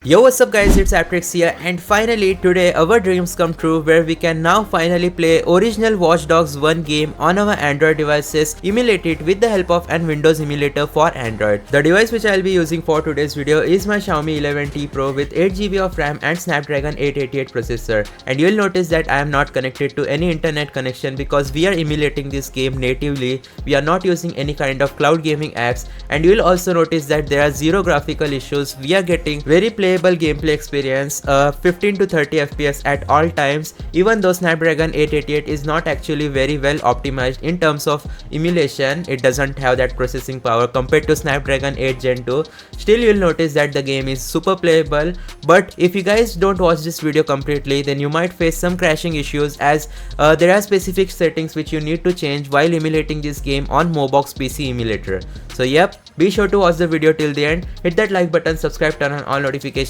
Yo, what's up guys, it's ApTreX here, and finally today our dreams come true where we can now finally play original Watch Dogs 1 game on our Android devices, emulate it with the help of an Windows emulator for Android. The device which I'll be using for today's video is my Xiaomi 11T Pro with 8GB of RAM and Snapdragon 888 processor, and you'll notice that I am not connected to any internet connection because we are emulating this game natively. We are not using any kind of cloud gaming apps, and you'll also notice that there are zero graphical issues. We are getting very playable gameplay experience, 15 to 30 FPS at all times, even though Snapdragon 888 is not actually very well optimized in terms of emulation. It doesn't have that processing power compared to Snapdragon 8 Gen 2. Still, you'll notice that the game is super playable, but if you guys don't watch this video completely, then you might face some crashing issues as there are specific settings which you need to change while emulating this game on Mobox PC emulator. So yep, be sure to watch the video till the end, hit that like button, subscribe, turn on all notification.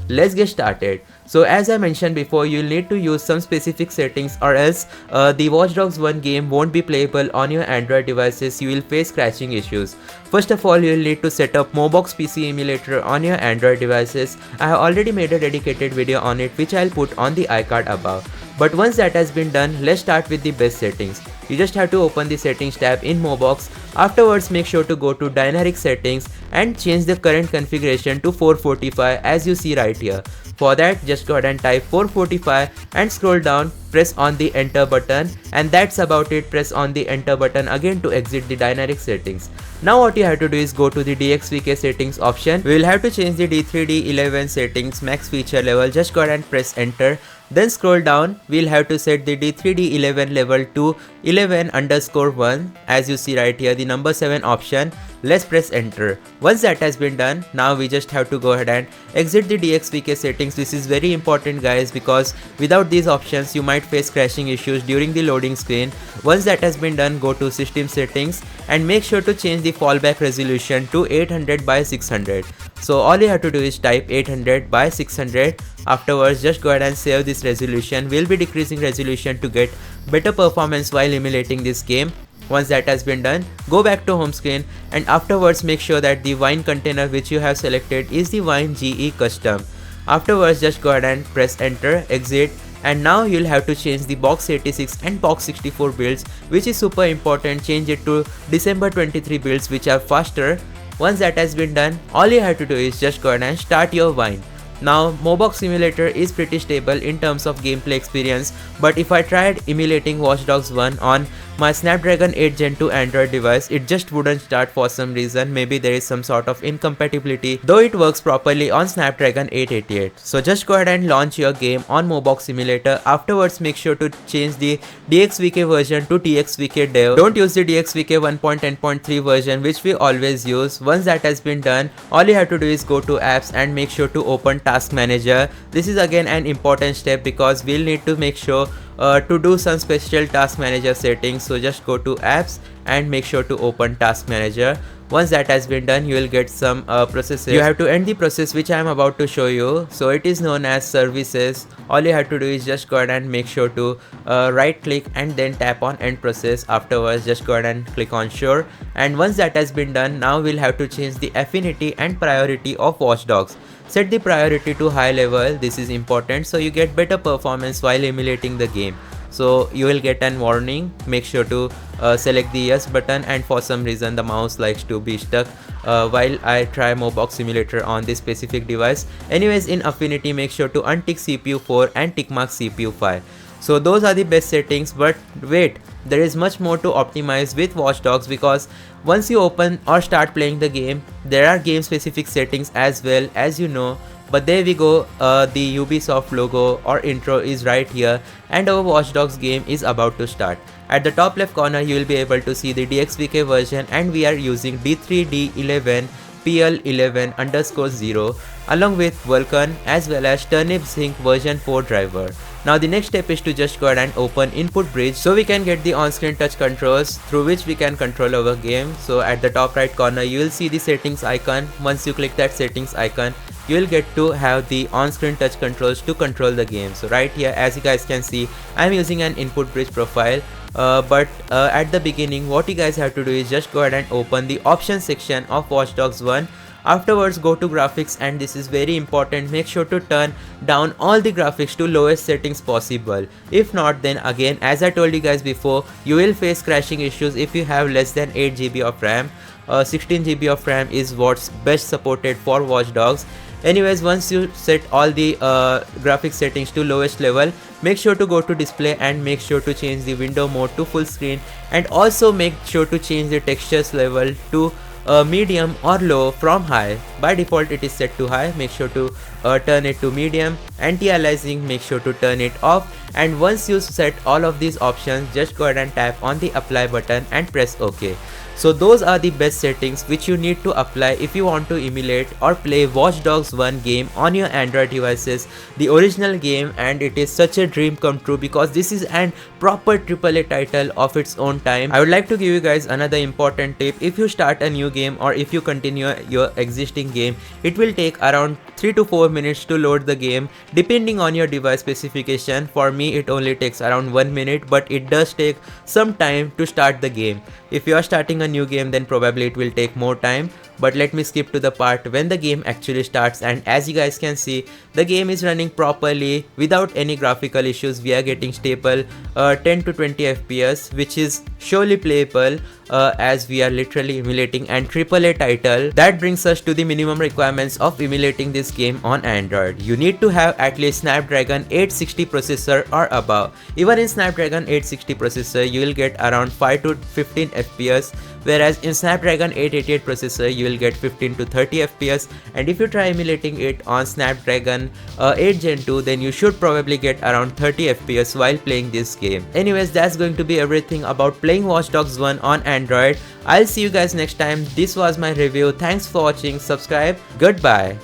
Let's get started. So as I mentioned before, you'll need to use some specific settings or else the Watch Dogs 1 game won't be playable on your Android devices. You will face crashing issues. First of all, you'll need to set up Mobox PC emulator on your Android devices. I have already made a dedicated video on it which I'll put on the iCard above. But once that has been done, let's start with the best settings. You just have to open the settings tab in Mobox. Afterwards, make sure to go to dynamic settings and change the current configuration to 445 as you see right here. For that, just go ahead and type 445 and scroll down, press on the enter button, and that's about it. Press on the enter button again to exit the dynamic settings. Now what you have to do is go to the DXVK settings option. We will have to change the D3D11 settings max feature level. Just go ahead and press enter. Then scroll down, we'll have to set the D3D11 level to 11_1 as you see right here, the number 7 option. Let's press enter. Once that has been done, now we just have to go ahead and exit the DXVK settings. This is very important guys, because without these options you might face crashing issues during the loading screen. Once that has been done, go to system settings and make sure to change the fallback resolution to 800x600. So all you have to do is type 800x600. Afterwards, just go ahead and save this resolution. We'll be decreasing resolution to get better performance while emulating this game. Once that has been done, go back to home screen and afterwards make sure that the wine container which you have selected is the Wine GE custom. Afterwards, just go ahead and press enter, exit, and now you'll have to change the box 86 and box 64 builds, which is super important. Change it to December 23 builds which are faster. Once that has been done, all you have to do is just go ahead and start your wine. Now Mobox Emulator is pretty stable in terms of gameplay experience, but if I tried emulating Watch Dogs 1 on my Snapdragon 8 Gen 2 Android device, it just wouldn't start for some reason. Maybe there is some sort of incompatibility, though it works properly on Snapdragon 888. So just go ahead and launch your game on Mobox Emulator. Afterwards, make sure to change the DXVK version to DXVK Dev. Don't use the DXVK 1.10.3 version which we always use. Once that has been done, all you have to do is go to apps and make sure to open Task Manager. This is again an important step because we'll need to make sure to do some special Task Manager settings. So just go to apps and make sure to open Task Manager. Once that has been done, you will get some processes. You have to end the process which I am about to show you. So it is known as services. All you have to do is just go ahead and make sure to right click and then tap on end process. Afterwards, just go ahead and click on sure. And once that has been done, now we'll have to change the affinity and priority of Watch Dogs. Set the priority to high level. This is important so you get better performance while emulating the game. So you will get an warning. Make sure to select the yes button, and for some reason the mouse likes to be stuck while I try Mobox Simulator on this specific device. Anyways, in affinity, make sure to untick CPU 4 and tick mark CPU 5. So those are the best settings, but wait, there is much more to optimize with Watch Dogs, because once you open or start playing the game, there are game specific settings as well, as you know. But there we go, the Ubisoft logo or intro is right here and our Watch Dogs game is about to start. At the top left corner, you will be able to see the DXVK version, and we are using D3D11 PL11_0 along with Vulkan as well as Turnip Sync version 4 driver. Now the next step is to just go ahead and open Input Bridge so we can get the on-screen touch controls through which we can control our game. So at the top right corner, you will see the settings icon. Once you click that settings icon, you will get to have the on-screen touch controls to control the game. So right here, as you guys can see, I am using an Input Bridge profile. But at the beginning, what you guys have to do is just go ahead and open the options section of Watch Dogs 1. Afterwards go to graphics, and this is very important, make sure to turn down all the graphics to lowest settings possible. If not, then again, as I told you guys before, you will face crashing issues if you have less than 8 GB of RAM. 16 GB of RAM is what's best supported for Watch Dogs. Anyways, once you set all the graphics settings to lowest level, make sure to go to display and make sure to change the window mode to full screen, and also make sure to change the textures level to medium or low from high. By default it is set to high, make sure to turn it to medium. Anti-aliasing, make sure to turn it off, and once you set all of these options, just go ahead and tap on the apply button and press OK. So those are the best settings which you need to apply if you want to emulate or play Watch Dogs 1 game on your Android devices, the original game. And it is such a dream come true because this is an proper AAA title of its own time. I would like to give you guys another important tip. If you start a new game or if you continue your existing game, it will take around 3 to 4 minutes to load the game depending on your device specification. For me it only takes around 1 minute, but it does take some time to start the game. If you are starting a new game, then probably it will take more time. But let me skip to the part when the game actually starts, and as you guys can see, the game is running properly without any graphical issues. We are getting stable 10 to 20 FPS, which is surely playable as we are literally emulating an AAA title. That brings us to the minimum requirements of emulating this game on Android. You need to have at least Snapdragon 860 processor or above. Even in Snapdragon 860 processor, you will get around 5 to 15 FPS, whereas in Snapdragon 888 processor you will get 15 to 30 FPS. And if you try emulating it on Snapdragon 8 Gen 2, then you should probably get around 30 FPS while playing this game. Anyways, that's going to be everything about playing Watch Dogs 1 on Android. I'll see you guys next time. This was my review. Thanks for watching. Subscribe. Goodbye.